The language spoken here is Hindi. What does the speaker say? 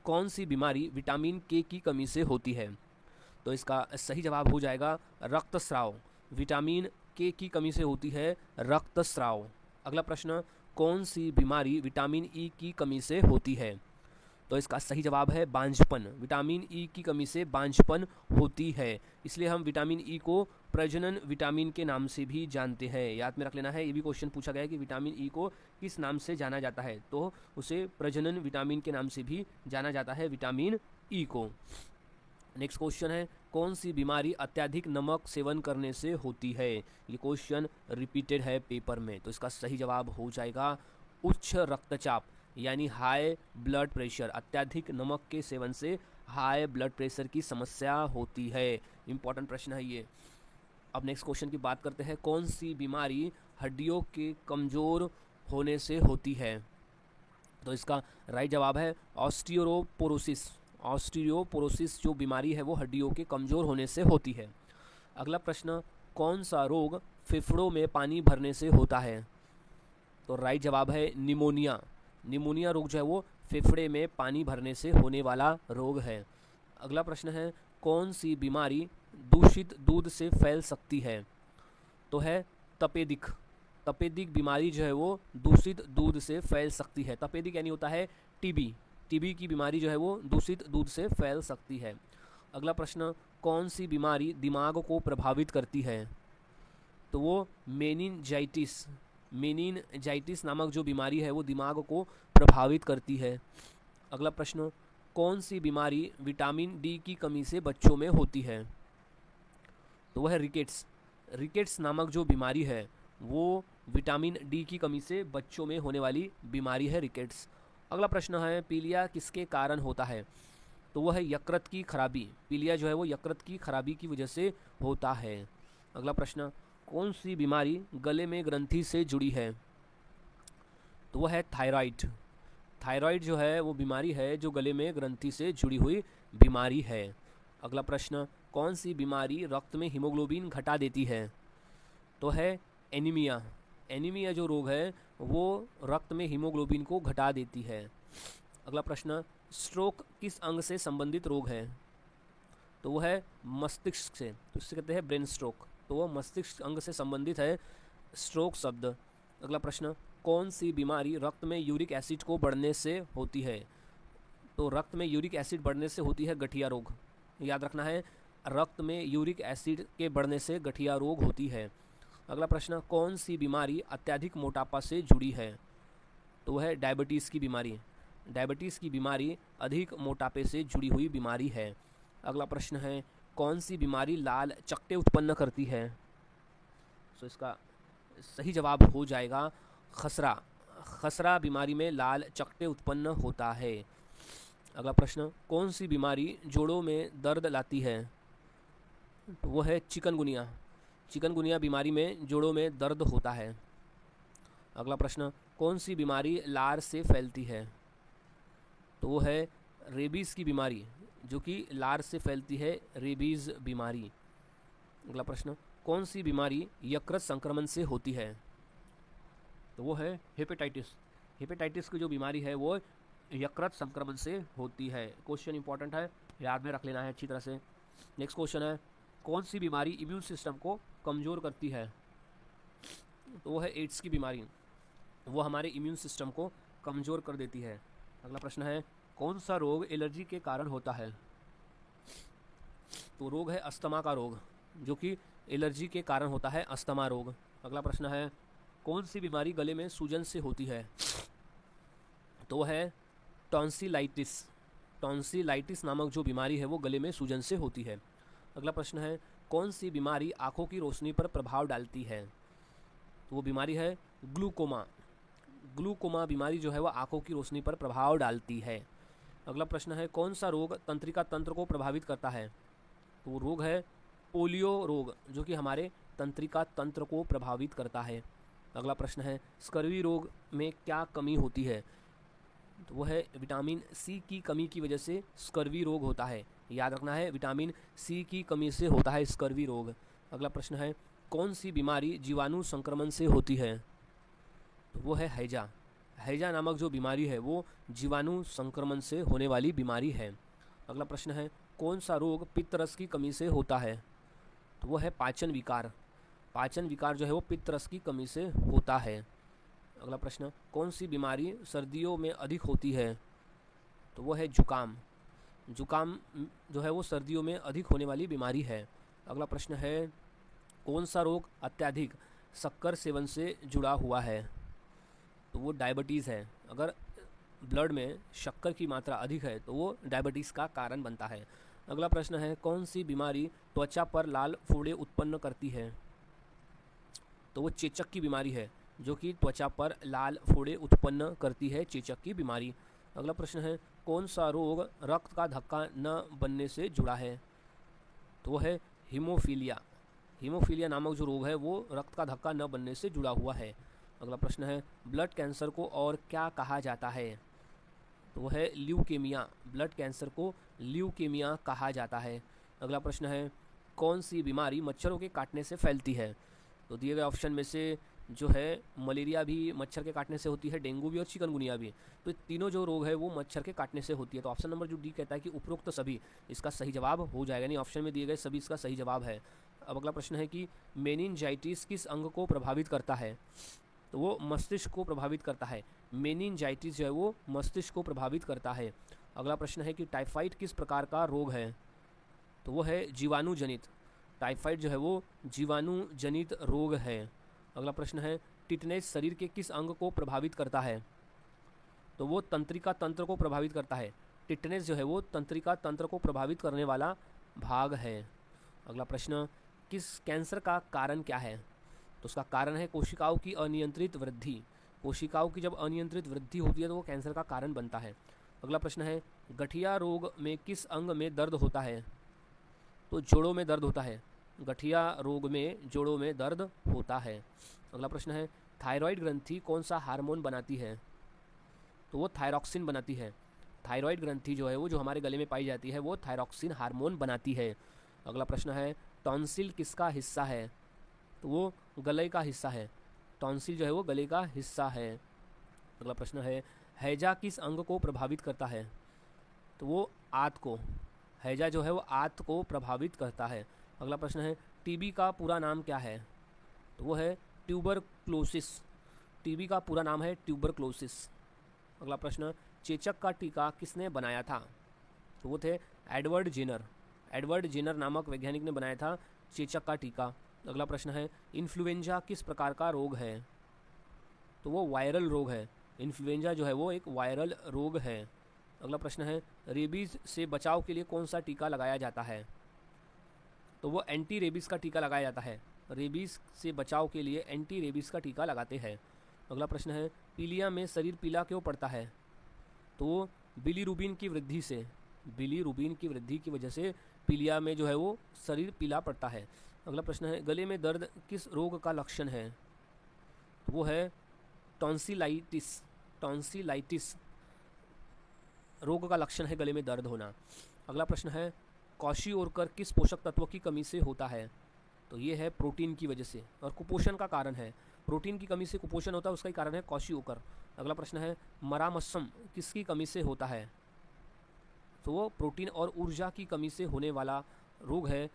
कौन सी बीमारी विटामिन के की कमी से होती है? तो इसका सही जवाब हो जाएगा रक्तस्राव। विटामिन के की कमी से होती है रक्तस्राव। अगला प्रश्न, कौन सी बीमारी विटामिन ई की कमी से होती है? तो इसका सही जवाब है बांझपन। विटामिन ई की कमी से बांझपन होती है, इसलिए हम विटामिन ई को प्रजनन विटामिन के नाम से भी जानते हैं। याद में रख लेना है, ये भी क्वेश्चन पूछा गया है कि विटामिन ई को किस नाम से जाना जाता है, तो उसे प्रजनन विटामिन के नाम से भी जाना जाता है विटामिन ई को। नेक्स्ट क्वेश्चन है, कौन सी बीमारी अत्यधिक नमक सेवन करने से होती है? ये क्वेश्चन रिपीटेड है पेपर में, तो इसका सही जवाब हो जाएगा उच्च रक्तचाप यानी हाई ब्लड प्रेशर। अत्यधिक नमक के सेवन से हाई ब्लड प्रेशर की समस्या होती है। इंपॉर्टेंट प्रश्न है ये। अब नेक्स्ट क्वेश्चन की बात करते हैं, कौन सी बीमारी हड्डियों के कमज़ोर होने से होती है? तो इसका राइट जवाब है ऑस्टियोपोरोसिस। ऑस्टियोपोरोसिस जो बीमारी है वो हड्डियों के कमज़ोर होने से होती है। अगला प्रश्न, कौन सा रोग फेफड़ों में पानी भरने से होता है? तो राइट जवाब है निमोनिया। निमोनिया रोग जो है वो फेफड़े में पानी भरने से होने वाला रोग है। अगला प्रश्न है, कौन सी बीमारी दूषित दूध से फैल सकती है? तो है तपेदिक। तपेदिक बीमारी जो है वो दूषित दूध से फैल सकती है। तपेदिक यानी होता है टीबी। टीबी की बीमारी जो है वो दूषित दूध से फैल सकती है। अगला प्रश्न, कौन सी बीमारी दिमाग को प्रभावित करती है? तो वो मेनिनजाइटिस। मेनिनजाइटिस नामक जो बीमारी है वो दिमाग को प्रभावित करती है। अगला प्रश्न, कौन सी बीमारी विटामिन डी की कमी से बच्चों में होती है? तो वह है रिकेट्स। रिकेट्स नामक जो बीमारी है वो विटामिन डी की कमी से बच्चों में होने वाली बीमारी है रिकेट्स। अगला प्रश्न है, पीलिया किसके कारण होता है? तो वह है यकृत की खराबी। पीलिया जो है वो यकृत की खराबी की वजह से होता है। अगला प्रश्न, कौन सी बीमारी गले में ग्रंथि से जुड़ी है? तो वह है थायराइड। थायराइड जो है वो बीमारी है जो गले में ग्रंथि से जुड़ी हुई बीमारी है। अगला प्रश्न, कौन सी बीमारी रक्त में हीमोग्लोबिन घटा देती है? तो है एनीमिया। एनीमिया जो रोग है वो रक्त में हीमोग्लोबिन को घटा देती है। अगला प्रश्न, स्ट्रोक किस अंग से संबंधित रोग है? तो वो है मस्तिष्क से, तो इससे कहते हैं ब्रेन स्ट्रोक। तो वह मस्तिष्क अंग से संबंधित है स्ट्रोक शब्द। अगला प्रश्न, कौन सी बीमारी रक्त में यूरिक एसिड को बढ़ने से होती है? तो रक्त में यूरिक एसिड बढ़ने से होती है गठिया रोग। याद रखना है, रक्त में यूरिक एसिड के बढ़ने से गठिया रोग होती है। अगला प्रश्न, कौन सी बीमारी अत्यधिक मोटापा से जुड़ी है? तो वह है डायबिटीज़ की बीमारी। डायबिटीज़ की बीमारी अधिक मोटापे से जुड़ी हुई बीमारी है। अगला प्रश्न है, कौन सी बीमारी लाल चकत्ते उत्पन्न करती है? तो इसका सही जवाब हो जाएगा खसरा। खसरा बीमारी में लाल चकत्ते उत्पन्न होता है। अगला प्रश्न, कौन सी बीमारी जोड़ों में दर्द लाती है? तो वो है चिकनगुनिया। चिकनगुनिया बीमारी में जोड़ों में दर्द होता है। अगला प्रश्न, कौन सी बीमारी लार से फैलती है? तो वो है रेबीज़ की बीमारी, जो कि लार से फैलती है, रेबीज़ बीमारी। अगला प्रश्न, कौन सी बीमारी यकृत संक्रमण से होती है? तो वो है हेपेटाइटिस। हेपेटाइटिस की जो बीमारी है वो यकृत संक्रमण से होती है। क्वेश्चन इंपॉर्टेंट है, याद में रख लेना है अच्छी तरह से। नेक्स्ट क्वेश्चन है, कौन सी बीमारी इम्यून सिस्टम को कमज़ोर करती है? तो वो है एड्स की बीमारी। वो हमारे इम्यून सिस्टम को कमज़ोर कर देती है। अगला प्रश्न है, कौन सा रोग एलर्जी के कारण होता है? तो रोग है अस्थमा का रोग, जो कि एलर्जी के कारण होता है, अस्थमा रोग। अगला प्रश्न है, कौन सी बीमारी गले में सूजन से होती है? तो वह है टॉन्सिलाइटिस। टॉन्सिलाइटिस नामक जो बीमारी है वो गले में सूजन से होती है। अगला प्रश्न है, कौन सी बीमारी आँखों की रोशनी पर प्रभाव डालती है? तो वो बीमारी है ग्लूकोमा। ग्लूकोमा बीमारी जो है वह आँखों की रोशनी पर प्रभाव डालती है। अगला प्रश्न है, कौन सा रोग तंत्रिका तंत्र को प्रभावित करता है? तो वो रोग है पोलियो रोग, जो कि हमारे तंत्रिका तंत्र को प्रभावित करता है। अगला प्रश्न है, स्कर्वी रोग में क्या कमी होती है? तो वो है विटामिन सी की कमी की वजह से स्कर्वी रोग होता है। याद रखना है, विटामिन सी की कमी से होता है स्कर्वी रोग। अगला प्रश्न है, कौन सी बीमारी जीवाणु संक्रमण से होती है? तो वो है हैजा। हैजा नामक जो बीमारी है वो जीवाणु संक्रमण से होने वाली बीमारी है। अगला प्रश्न है कौन सा रोग पित्तरस की कमी से होता है? तो वो है पाचन विकार। पाचन विकार जो है वो पित्तरस की कमी से होता है। अगला प्रश्न कौन सी बीमारी सर्दियों में अधिक होती है? तो वो है जुकाम। जुकाम जो है वो सर्दियों में अधिक होने वाली बीमारी है। अगला प्रश्न है कौन सा रोग अत्यधिक शक्कर सेवन से जुड़ा हुआ है? तो वो डायबिटीज़ है। अगर ब्लड में शक्कर की मात्रा अधिक है तो वो डायबिटीज़ का कारण बनता है। अगला प्रश्न है कौन सी बीमारी त्वचा पर लाल फोड़े उत्पन्न करती है? तो वो चेचक की बीमारी है जो कि त्वचा पर लाल फोड़े उत्पन्न करती है, चेचक की बीमारी। अगला प्रश्न है कौन सा रोग रक्त का धक्का न बनने से जुड़ा है? तो वो है हीमोफीलिया। हीमोफीलिया नामक जो रोग है वो रक्त का धक्का न बनने से जुड़ा हुआ है। अगला प्रश्न है ब्लड कैंसर को और क्या कहा जाता है? तो वो है ल्यूकेमिया। ब्लड कैंसर को ल्यूकेमिया कहा जाता है। अगला प्रश्न है कौन सी बीमारी मच्छरों के काटने से फैलती है? तो दिए गए ऑप्शन में से जो है मलेरिया भी मच्छर के काटने से होती है, डेंगू भी और चिकनगुनिया भी। तो तीनों जो रोग है वो मच्छर के काटने से होती है। तो ऑप्शन नंबर जो डी कहता है कि उपरोक्त सभी इसका सही जवाब हो जाएगा, यानी ऑप्शन में दिए गए सभी इसका सही जवाब है। अब अगला प्रश्न है कि मेनिनजाइटिस किस अंग को प्रभावित करता है? तो वो मस्तिष्क को प्रभावित करता है। मेनिनजाइटिस जो है वो मस्तिष्क को प्रभावित करता है। अगला प्रश्न है कि टाइफाइड किस प्रकार का रोग है? तो वो है जीवाणु जनित। टाइफाइड जो है वो जीवाणु जनित रोग है। अगला प्रश्न है टिटनेस शरीर के किस अंग को प्रभावित करता है? तो वो तंत्रिका तंत्र को प्रभावित करता है। टिटनेस जो है वो तंत्रिका तंत्र को प्रभावित करने वाला भाग है। अगला प्रश्न किस कैंसर का कारण क्या है? तो उसका कारण है कोशिकाओं की अनियंत्रित वृद्धि। कोशिकाओं की जब अनियंत्रित वृद्धि होती है तो वो कैंसर का कारण बनता है। अगला प्रश्न है गठिया रोग में किस अंग में दर्द होता है? तो जोड़ों में दर्द होता है। गठिया रोग में जोड़ों में दर्द होता है। अगला प्रश्न है थायराइड ग्रंथि कौन सा हार्मोन बनाती है? तो वो थायरॉक्सिन बनाती है। थायराइड ग्रंथि जो है वो जो हमारे गले में पाई जाती है वो थायरॉक्सिन हार्मोन बनाती है। अगला प्रश्न है टॉन्सिल किसका हिस्सा है? तो वो गले का हिस्सा है। टॉन्सिल जो है वो गले का हिस्सा है। अगला प्रश्न है हैजा किस अंग को प्रभावित करता है? तो वो आंत को। हैजा जो है वो आंत को प्रभावित करता है। अगला प्रश्न है टीबी का पूरा नाम क्या है? तो वो है ट्यूबरक्लोसिस। टीबी का पूरा नाम है ट्यूबरक्लोसिस। अगला प्रश्न चेचक का टीका किसने बनाया था? तो वो थे एडवर्ड जेनर। एडवर्ड जेनर नामक वैज्ञानिक ने बनाया था चेचक का टीका। अगला प्रश्न है इन्फ्लुएंजा किस प्रकार का रोग है? तो वो वायरल रोग है। इन्फ्लुएंजा जो है वो एक वायरल रोग है। अगला प्रश्न है रेबीज़ से बचाव के लिए कौन सा टीका लगाया जाता है? तो वो एंटी रेबीज़ का टीका लगाया जाता है। रेबीज़ से बचाव के लिए एंटी रेबीज़ का टीका लगाते हैं। अगला प्रश्न है पीलिया में शरीर पीला क्यों पड़ता है? तो वो बिलीरुबिन की वृद्धि से। बिलीरुबिन की वृद्धि की वजह से पीलिया में जो है वो शरीर पीला पड़ता है। अगला प्रश्न है गले में दर्द किस रोग का लक्षण है? तो वो है टॉन्सिलाइटिस। टॉन्सिलाइटिस रोग का लक्षण है गले में दर्द होना। अगला प्रश्न है क्वाशियोरकर किस पोषक तत्व की कमी से होता है? तो ये है प्रोटीन की वजह से और कुपोषण का कारण है। प्रोटीन की कमी से कुपोषण होता है, उसका ही कारण है क्वाशियोकर। अगला प्रश्न है मरामस्सम किसकी कमी से होता है? तो वो प्रोटीन और ऊर्जा की कमी से होने वाला रोग है